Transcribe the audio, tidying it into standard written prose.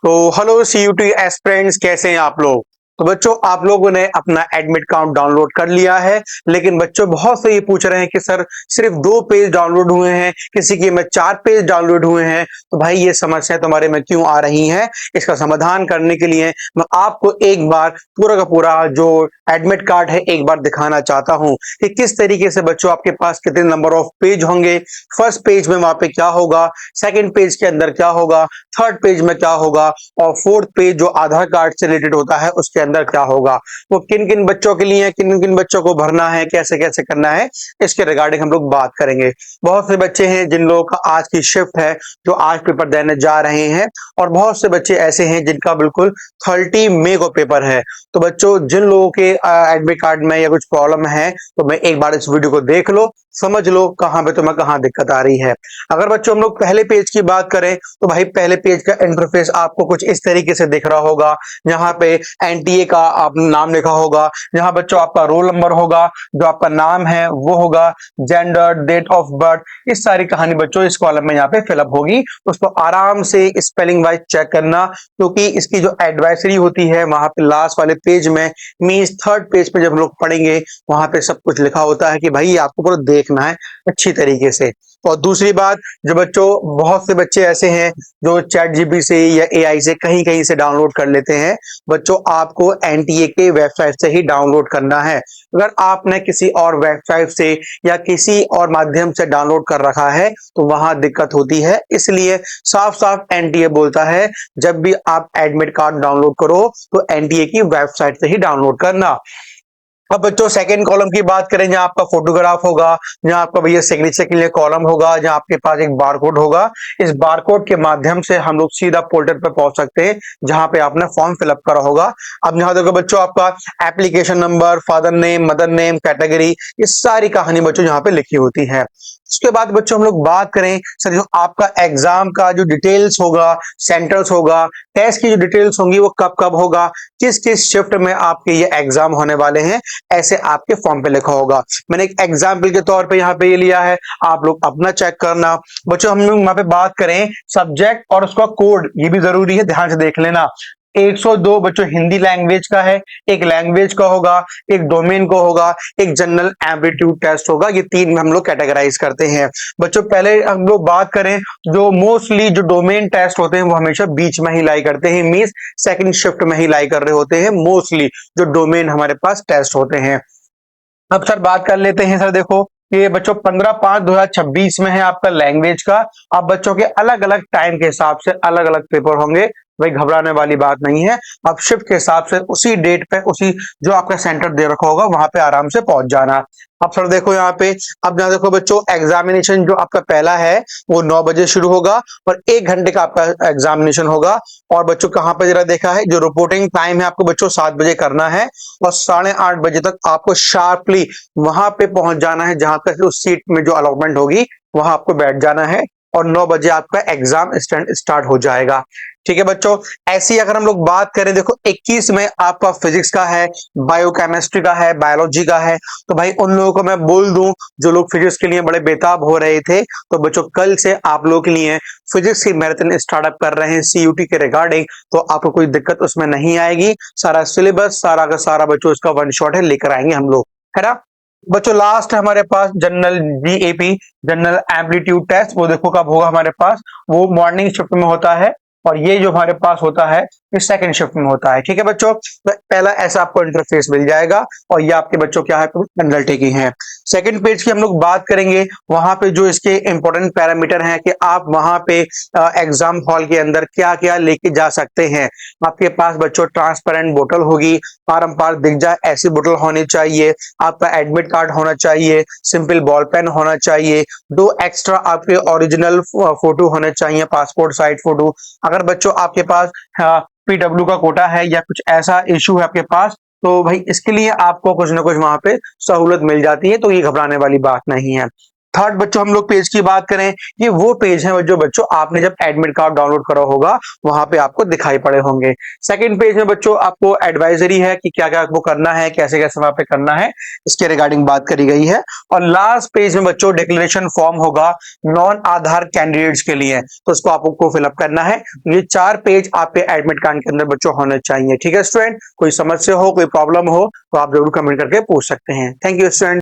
तो hello CUT aspirants, कैसे हैं आप लोग। तो बच्चों, आप लोगों ने अपना एडमिट कार्ड डाउनलोड कर लिया है, लेकिन बच्चों बहुत से ये पूछ रहे हैं कि सर सिर्फ 2 पेज डाउनलोड हुए हैं, किसी के में 4 पेज डाउनलोड हुए हैं। तो भाई ये समस्या तुम्हारे में क्यों आ रही है, इसका समाधान करने के लिए मैं आपको एक बार पूरा का पूरा जो एडमिट कार्ड है एक बार दिखाना चाहता हूं कि किस तरीके से बच्चों आपके पास कितने नंबर ऑफ पेज होंगे। फर्स्ट पेज में वहां पे क्या होगा, सेकंड पेज के अंदर क्या होगा, थर्ड पेज में क्या होगा, और फोर्थ पेज जो आधार कार्ड से रिलेटेड होता है उसके अंदर क्या होगा। वो किन किन बच्चों के लिए, किन किन बच्चों को भरना है, कैसे कैसे करना है, इसके रिगार्डिंग हम लोग बात करेंगे। बहुत से बच्चे हैं जिन लोगों का आज की शिफ्ट है, जो आज पेपर देने जा रहे हैं, और बहुत से बच्चे ऐसे हैं जिनका बिल्कुल 30 मई को पेपर है। तो बच्चों, जिन लोगों के एडमिट कार्ड में या कुछ प्रॉब्लम है, तो मैं एक बार इस वीडियो को देख लो, समझ लो कहां पे तुम्हें कहां दिक्कत आ रही है। अगर बच्चों हम लोग पहले पेज की बात करें, तो भाई पहले पेज का इंटरफेस आपको कुछ इस तरीके से दिख रहा होगा। यहाँ पे एनटीए का आप नाम लिखा होगा, जहां बच्चों आपका रोल नंबर होगा, जो आपका नाम है वो होगा, जेंडर, डेट ऑफ बर्थ, इस सारी कहानी बच्चों इस कॉलम में यहाँ पे फिलअप होगी। उसको आराम से स्पेलिंग वाइज चेक करना, क्योंकि इसकी जो एडवाइजरी होती है वहां पे लास्ट वाले पेज में, मींस थर्ड पेज पे जब हम लोग पढ़ेंगे, वहां पे सब कुछ लिखा होता है कि भाई आपको पूरा देखना है अच्छी तरीके से। और दूसरी बात, जो बच्चों बहुत से बच्चे ऐसे हैं जो चैट जीपीटी से या एआई से कहीं कहीं से डाउनलोड कर लेते हैं, बच्चों आपको एनटीए के वेबसाइट से ही डाउनलोड करना है। अगर आपने किसी और वेबसाइट से या किसी और माध्यम से डाउनलोड कर रखा है तो वहां दिक्कत होती है। इसलिए साफ साफ एनटीए बोलता है जब भी आप एडमिट कार्ड डाउनलोड करो तो एनटीए की वेबसाइट से ही डाउनलोड करना। अब बच्चों सेकंड कॉलम की बात करें, जहां आपका फोटोग्राफ होगा, जहां आपका भैया सिग्नेचर के लिए कॉलम होगा, जहां आपके पास एक बारकोड होगा। इस बारकोड के माध्यम से हम लोग सीधा पोर्टल पर पहुंच सकते हैं जहां पे आपने फॉर्म फिलअप करा होगा। अब यहां देखो बच्चों, आपका application number, father name, mother name, category, ये सारी कहानी बच्चों यहाँ पे लिखी होती है। उसके बाद बच्चों हम लोग बात करें, सर जो आपका एग्जाम का जो डिटेल्स होगा, सेंटर्स होगा, टेस्ट की जो डिटेल्स होंगी वो कब कब होगा, किस किस शिफ्ट में आपके ये एग्जाम होने वाले हैं, ऐसे आपके फॉर्म पे लिखा होगा। मैंने एक एग्जाम्पल के तौर पे यहाँ पे ये लिया है, आप लोग अपना चेक करना। बच्चों हम लोग यहाँ पे बात करें सब्जेक्ट और उसका कोड, ये भी जरूरी है, ध्यान से देख लेना। 102 बच्चों हिंदी लैंग्वेज का है, एक लैंग्वेज का होगा, एक डोमेन को होगा, एक जनरल एप्टीट्यूड टेस्ट होगा। ये 3 में हम लोग कैटेगराइज करते हैं। बच्चों पहले हम लोग बात करें, जो मोस्टली जो डोमेन टेस्ट होते हैं वो हमेशा बीच में ही लाई करते हैं, मींस सेकंड शिफ्ट में ही लाई कर रहे होते हैं मोस्टली जो डोमेन हमारे पास टेस्ट होते हैं। अब सर बात कर लेते हैं, सर देखो ये बच्चों 15/5/2026 में है आपका लैंग्वेज का। अब बच्चों के अलग अलग टाइम के हिसाब से अलग अलग पेपर होंगे, भाई घबराने वाली बात नहीं है। अब शिफ्ट के हिसाब से उसी डेट पे, उसी जो आपका सेंटर दे रखा होगा वहां पे आराम से पहुंच जाना। अब सर देखो यहाँ पे, अब यहाँ देखो बच्चों, एग्जामिनेशन जो आपका पहला है वो 9 बजे शुरू होगा और 1 घंटे का आपका एग्जामिनेशन होगा। और बच्चों कहाँ पे जरा देखा है, जो रिपोर्टिंग टाइम है आपको बच्चों 7 बजे करना है, और 8:30 बजे तक आपको शार्पली वहां पे पहुंच जाना है जहां तक उस सीट में जो अलॉटमेंट होगी वहां आपको बैठ जाना है, और 9 बजे आपका एग्जाम स्टार्ट हो जाएगा। ठीक है बच्चों, ऐसी अगर हम लोग बात करें, देखो 21 में आपका फिजिक्स का है, बायोकेमिस्ट्री का है, बायोलॉजी का है। तो भाई उन लोगों को मैं बोल दूं जो लोग फिजिक्स के लिए बड़े बेताब हो रहे थे, तो बच्चों कल से आप लोगों के लिए फिजिक्स की मैराथन स्टार्टअप कर रहे हैं सीयूटी के रिगार्डिंग, तो आपको कोई दिक्कत उसमें नहीं आएगी। सारा सिलेबस सारा का सारा बच्चों इसका वन शॉट है, लेकर आएंगे हम लोग, है ना। बच्चों लास्ट हमारे पास general GAP, general aptitude test, वो देखो कब होगा हमारे पास, वो मॉर्निंग शिफ्ट में होता है, और ये जो हमारे पास होता है ये सेकंड शिफ्ट में होता है। ठीक है बच्चों, तो पहला ऐसा आपको इंटरफेस मिल जाएगा, और ये आपके बच्चों क्या है, जनरल टेकिंग है। सेकंड पेज की हम लोग बात करेंगे, वहां पे जो इसके इंपॉर्टेंट पैरामीटर हैं कि आप वहां पे एग्जाम हॉल के अंदर क्या क्या लेके जा सकते हैं। आपके पास बच्चों ट्रांसपेरेंट बोतल होगी, पारंपार दिख जाए ऐसी बोतल होनी चाहिए, आपका एडमिट कार्ड होना चाहिए, सिंपल बॉल पेन होना चाहिए, 2 एक्स्ट्रा आपके ओरिजिनल फोटो होने चाहिए, पासपोर्ट साइज फोटो। अगर बच्चों आपके पास पीडब्ल्यू का कोटा है या कुछ ऐसा इश्यू है आपके पास, तो भाई इसके लिए आपको कुछ ना कुछ वहां पे सहूलत मिल जाती है, तो ये घबराने वाली बात नहीं है। थर्ड बच्चों हम लोग पेज की बात करें, ये वो पेज है जो बच्चों आपने जब एडमिट कार्ड डाउनलोड करा होगा वहां पे आपको दिखाई पड़े होंगे। सेकंड पेज में बच्चों आपको एडवाइजरी है कि क्या क्या आपको करना है, कैसे कैसे वहां पे करना है, इसके रिगार्डिंग बात करी गई है। और लास्ट पेज में बच्चों डिक्लेरेशन फॉर्म होगा नॉन आधार कैंडिडेट्स के लिए, तो उसको आपको फिलअप करना है। ये 4 पेज आपके एडमिट कार्ड के अंदर बच्चों होने चाहिए। ठीक है स्टूडेंट, कोई समस्या हो, कोई प्रॉब्लम हो तो आप जरूर कमेंट करके पूछ सकते हैं। Thank you student.